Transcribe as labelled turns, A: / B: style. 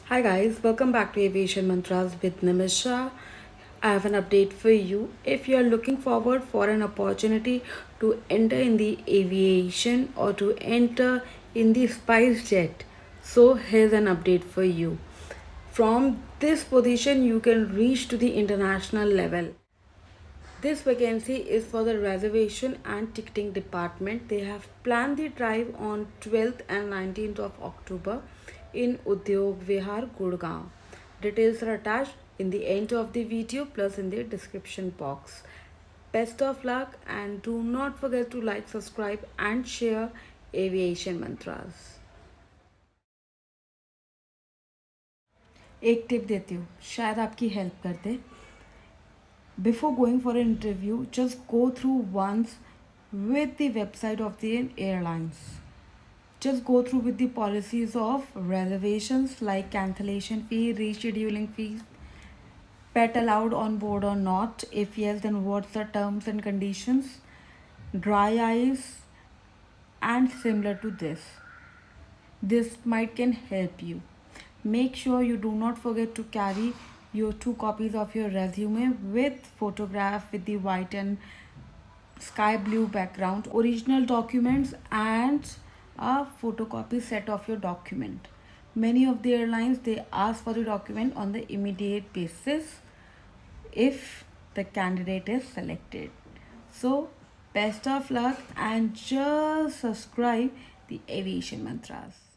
A: Hi guys, welcome back to Aviation Mantras with Nimisha. I have an update for you. If you are looking forward for an opportunity to enter in the aviation or to enter in the SpiceJet, so here's an update for you. From this position, you can reach to the international level. This vacancy is for the reservation and ticketing department. They have planned the drive on 12th and 19th of October in Udyog, Vihar, Gurugram. Details are attached in the end of the video plus in the description box. Best of luck and do not forget to like, subscribe and share Aviation Mantras. एक tip देती हूँ, शायद आपकी help कर दे. Before going for an interview, just go through once with the website of the airlines. Just go through with the policies of reservations like cancellation fee, rescheduling fees, pet allowed on board or not. If yes, then what's the terms and conditions, dry ice, and similar to this. This might can help you. Make sure you do not forget to carry your 2 copies of your resume with photograph with the white and sky blue background, original documents and a photocopy set of your document. Many of the airlines they ask for the document on the immediate basis if the candidate is selected. So best of luck and just subscribe the Aviation Mantras.